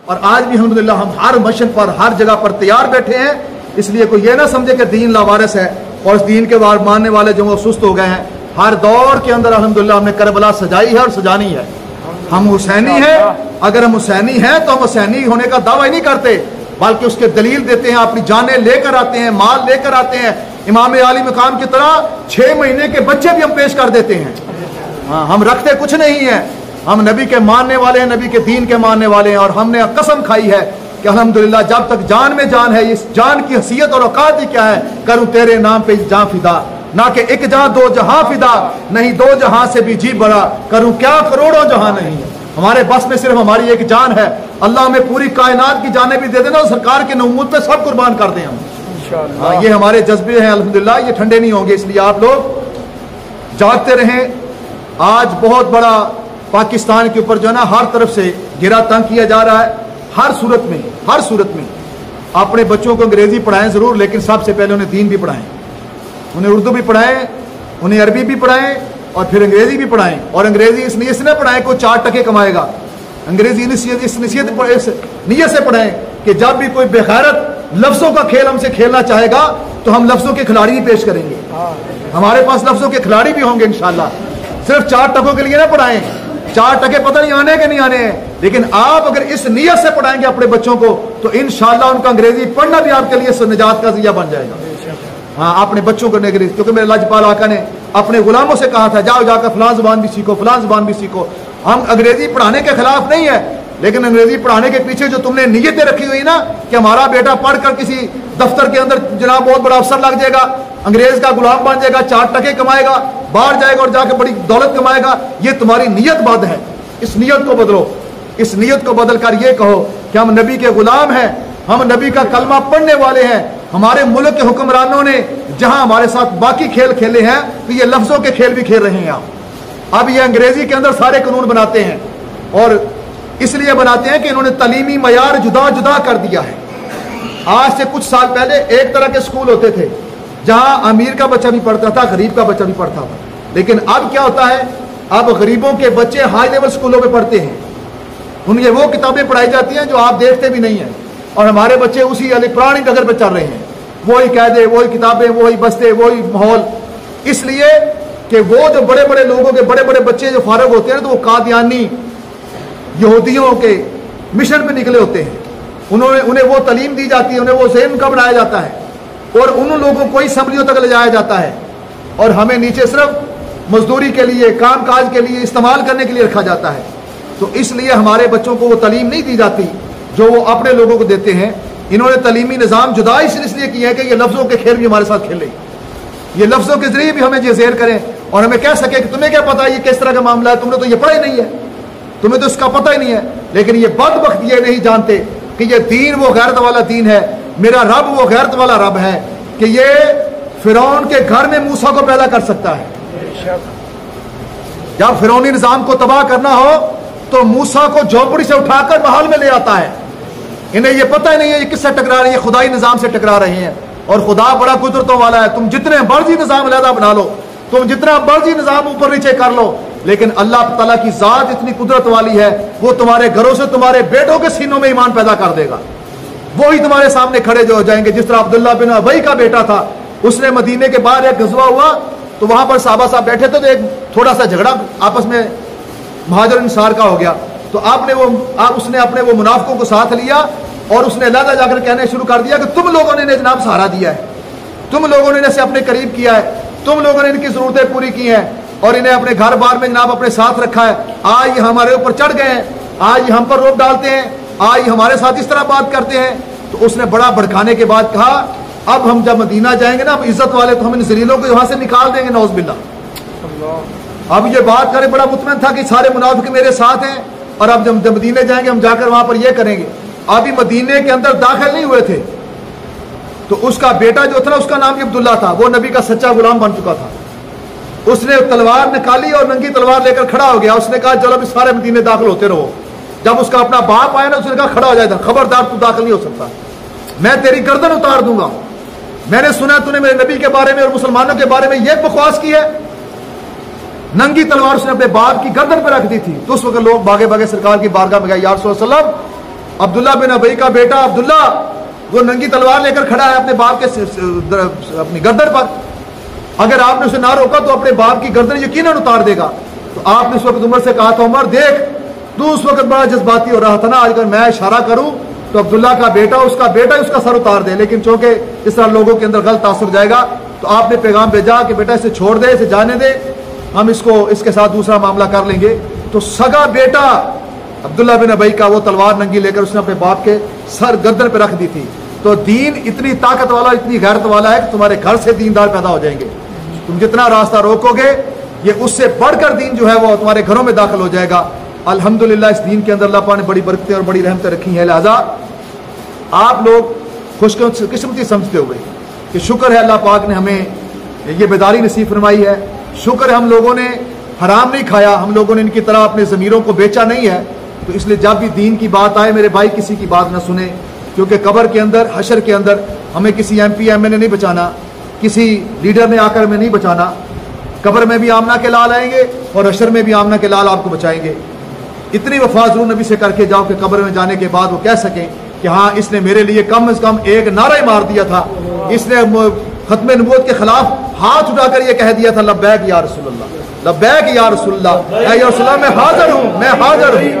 और आज भी अल्हम्दुलिल्लाह हम हर मशहद पर, हर जगह पर तैयार बैठे हैं। इसलिए कोई ये ना समझे कि दीन लावारिस है और इस दीन के मानने वाले जो वो सुस्त हो गए हैं। हर दौर के अंदर अल्हम्दुलिल्लाह हमने करबला सजाई है और सजानी है। हम हुसैनी हैं, अगर हम हुसैनी हैं तो हम हुसैनी होने का दावा ही नहीं करते, बल्कि उसके दलील देते हैं, अपनी जानें लेकर आते हैं, माल लेकर आते हैं। इमाम आली मकाम की तरह 6 महीने के बच्चे भी हम पेश कर देते हैं। हाँ, हम रखते कुछ नहीं है, हम नबी के मानने वाले हैं, नबी के दीन के मानने वाले हैं। और हमने कसम खाई है कि अल्हम्दुलिल्लाह जब तक जान में जान है, इस जान की हैसियत और औकात ही क्या है, करूं तेरे नाम पे जान फिदा, ना कि एक जहां दो जहां फिदा, नहीं 2 जहां से भी जी बड़ा, करूं क्या करोड़ों जहां नहीं है। हमारे बस में सिर्फ हमारी एक जान है। अल्लाह हमें पूरी कायनात की जानें भी दे देना और सरकार के नमूद पे सब कुर्बान कर दें हम। ये हमारे जज्बे हैं अल्हम्दुलिल्लाह, ये ठंडे नहीं होंगे। इसलिए आप लोग जागते रहें। आज बहुत बड़ा पाकिस्तान के ऊपर जो है ना हर तरफ से गिरा तंग किया जा रहा है। हर सूरत में अपने बच्चों को अंग्रेजी पढ़ाएं जरूर, लेकिन सबसे पहले उन्हें दीन भी पढ़ाएं, उन्हें उर्दू भी पढ़ाएं, उन्हें अरबी भी पढ़ाएं और फिर अंग्रेजी भी पढ़ाएं। और अंग्रेजी इस नीयत से न पढ़ाएं को 4 टके कमाएगा। अंग्रेजी इस नीयत से पढ़ाएं कि जब भी कोई बेगैरत लफ्जों का खेल हमसे खेलना चाहेगा तो हम लफ्जों के खिलाड़ी ही पेश करेंगे। हमारे पास लफ्जों के खिलाड़ी भी होंगे इंशाल्लाह। सिर्फ 4 टकों के लिए ना पढ़ाएं, 4 टके पता नहीं आने के नहीं आने हैं, लेकिन आप अगर इस नीयत से पढ़ाएंगे अपने बच्चों को तो इंशाल्लाह उनका अंग्रेजी पढ़ना भी आपके लिए निजात का जरिया बन जाएगा। हाँ, अपने बच्चों को अंग्रेजी, क्योंकि मेरे लाजपाल आका ने अपने गुलामों से कहा था जाओ जाकर फलां जुबान भी सीखो, फलां जुबान भी सीखो। हम अंग्रेजी पढ़ाने के खिलाफ नहीं है, लेकिन अंग्रेजी पढ़ाने के पीछे जो तुमने नीयतें रखी हुई ना कि हमारा बेटा पढ़कर किसी दफ्तर के अंदर जनाब बहुत बड़ा अफसर लग जाएगा, अंग्रेज का गुलाम बन जाएगा, 4 टके कमाएगा, बाहर जाएगा और जाकर बड़ी दौलत कमाएगा, ये तुम्हारी नीयत बद है। इस नीयत को बदलो। इस नीयत को बदल कर ये कहो कि हम नबी के गुलाम हैं, हम नबी का कलमा पढ़ने वाले हैं। हमारे मुल्क के हुक्मरानों ने जहां हमारे साथ बाकी खेल खेले हैं तो ये लफ्जों के खेल भी खेल रहे हैं। अब ये अंग्रेजी के अंदर सारे कानून बनाते हैं और इसलिए बनाते हैं कि इन्होंने तालीमी मयार जुदा जुदा कर दिया है। आज से कुछ साल पहले एक तरह के स्कूल होते थे जहां अमीर का बच्चा भी पढ़ता था, गरीब का बच्चा भी पढ़ता था। लेकिन अब क्या होता है, अब गरीबों के बच्चे हाई लेवल स्कूलों में पढ़ते हैं, उन्हें वो किताबें पढ़ाई जाती हैं जो आप देखते भी नहीं हैं, और हमारे बच्चे उसी पुरानी नगर पर चल रहे हैं। वही कायदे, वही किताबें, वही बस्ते, वही माहौल। इसलिए कि वो जो बड़े बड़े लोगों के बड़े बड़े बच्चे जो फारग होते हैं तो वो कादियानी यहूदियों के मिशन पे निकले होते हैं। उन्हें वो तालीम दी जाती है, उन्हें वो ज़हन का बनाया जाता है और उन लोगों को असम्बलियों तक ले जाया जाता है और हमें नीचे सिर्फ मजदूरी के लिए, काम काज के लिए, इस्तेमाल करने के लिए रखा जाता है। तो इसलिए हमारे बच्चों को वो तालीम नहीं दी जाती जो वो अपने लोगों को देते हैं। इन्होंने तालीमी निज़ाम जुदा इसलिए किया है कि ये लफ्ज़ों के खेल भी हमारे साथ खेलें, ये लफ्ज़ों के जरिए भी हमें जेर करें और हमें कह सके कि तुम्हें क्या पता ये किस तरह का मामला है, तुमने तो ये पढ़ा ही नहीं है, तुम्हें तो इसका पता ही नहीं है। लेकिन ये बदबख्त ये नहीं जानते कि ये दीन वो गैरत वाला दीन है, मेरा रब वो गैरत वाला रब है कि ये फिरौन के घर में मूसा को पैदा कर सकता है। जब फिरौनी निज़ाम को तबाह करना हो तो मूसा को झोपड़ी से उठाकर महल में ले आता है। इन्हें ये पता ही नहीं है ये किससे टकरा रहे हैं, ये खुदाई निज़ाम से टकरा रहे हैं। और खुदा बड़ा कुदरतों वाला है, तुम जितने मर्जी निज़ाम अलहदा बना लो, तुम जितना मर्जी निज़ाम ऊपर नीचे कर लो, लेकिन अल्लाह ताला की जात इतनी कुदरत वाली है, वो तुम्हारे घरों से तुम्हारे बेटों के सीनों में ईमान पैदा कर देगा। वो ही तुम्हारे सामने खड़े जो हो जाएंगे। जिस तरह अब्दुल्ला बिन अबई का बेटा था, उसने मदीने के बाहर एक गज़वा हुआ तो वहां पर साहबा साहब बैठे थे तो एक थोड़ा सा झगड़ा आपस में महाजर इंसार का हो गया। तो उसने अपने वो मुनाफिकों को साथ लिया और उसने अलहदा जाकर कहने शुरू कर दिया कि तुम लोगों ने जनाब सहारा दिया है, तुम लोगों ने इन्हें अपने करीब किया है, तुम लोगों ने इनकी जरूरतें पूरी की हैं और इन्हें अपने घर बार में जनाब अपने साथ रखा है। आज ये हमारे ऊपर चढ़ गए हैं, आज हम पर रोक डालते हैं, आज हमारे साथ इस तरह बात करते हैं। तो उसने बड़ा भड़काने के बाद कहा अब हम जब मदीना जाएंगे ना, अब इज्जत वाले तो हम इन जलीलों को यहाँ से निकाल देंगे, नौज़ बिल्लाह। अब ये बात करे बड़ा मुतमईन था कि सारे मुनाफिक मेरे साथ हैं और अब जब मदीने जाएंगे हम जाकर वहां पर ये करेंगे। अभी मदीने के अंदर दाखिल नहीं हुए थे तो उसका बेटा जो था उसका नाम अब्दुल्ला था, वो नबी का सच्चा गुलाम बन चुका था। उसने तलवार निकाली और नंगी तलवार लेकर खड़ा हो गया। उसने कहा चलो अभी सारे मदीने दाखिल होते रहो। जब उसका अपना बाप आया ना, उसने कहा खड़ा हो जाए, खबरदार तू दाखिल नहीं हो सकता, मैं तेरी गर्दन उतार दूंगा। मैंने सुना तूने मेरे नबी के बारे में और मुसलमानों के बारे में यह बकवास की है। नंगी तलवार उसने अपने बाप की गर्दन पर रख दी थी। तो उस वक्त लोग भागे भागे सरकार की बारगाह में गए, या रसूल सल्लल्लाहु अलैहि वसल्लम अब्दुल्ला बिन अबई का बेटा अब्दुल्ला वो नंगी तलवार लेकर खड़ा है अपने बाप के अपनी गर्दन पर। अगर आपने उसे ना रोका तो अपने बाप की गर्दन यकीनन उतार देगा। तो आपने उस वक्त उमर से कहा था, उमर देख तू उस वक्त बड़ा जज्बाती हो रहा था ना, आज अगर मैं इशारा करूं तो अब्दुल्ला का बेटा उसका सर उतार दे। लेकिन चूंकि इस तरह लोगों के अंदर गलत तासुर जाएगा तो आपने पैगाम भेजा कि बेटा इसे छोड़ दे, इसे जाने दे, हम इसके साथ दूसरा मामला कर लेंगे। तो सगा बेटा अब्दुल्ला बिन अबई का वो तलवार नंगी लेकर उसने अपने बाप के सर गर्दन पर रख दी थी। तो दीन इतनी ताकत वाला, इतनी गैरत वाला है कि तुम्हारे घर से दीनदार पैदा हो जाएंगे। तुम जितना रास्ता रोकोगे ये उससे बढ़कर दीन जो है वो तुम्हारे घरों में दाखिल हो जाएगा। अल्हम्दुलिल्लाह इस दीन के अंदर अल्लाह पाक ने बड़ी बरकतें और बड़ी रहमतें रखी हैं। लिहाजा आप लोग खुशकिस्मती समझते हुए कि शुक्र है अल्लाह पाक ने हमें ये बेदारी नसीब फरमाई है, शुक्र है हम लोगों ने हराम नहीं खाया, हम लोगों ने इनकी तरह अपने ज़मीरों को बेचा नहीं है। तो इसलिए जब भी दीन की बात आए मेरे भाई किसी की बात ना सुने, क्योंकि कब्र के अंदर, हशर के अंदर हमें किसी MP MA ने नहीं बचाना, किसी लीडर ने आकर हमें नहीं बचाना। कब्र में भी आमना के लाल आएंगे और हशर में भी आमना के लाल आपको बचाएंगे। इतनी वफा ज़रूर नबी से करके जाओ कि कब्र में जाने के बाद वो कह सकें कि हाँ इसने मेरे लिए कम से कम एक नारा ही मार दिया था, इसने खत्म नबूवत के खिलाफ हाथ उठाकर ये कह दिया था लब्बैक या रसूलल्लाह, लब्बैक या रसूलल्लाह, या रसूलल्लाह मैं हाजिर हूँ, मैं हाजिर हूँ।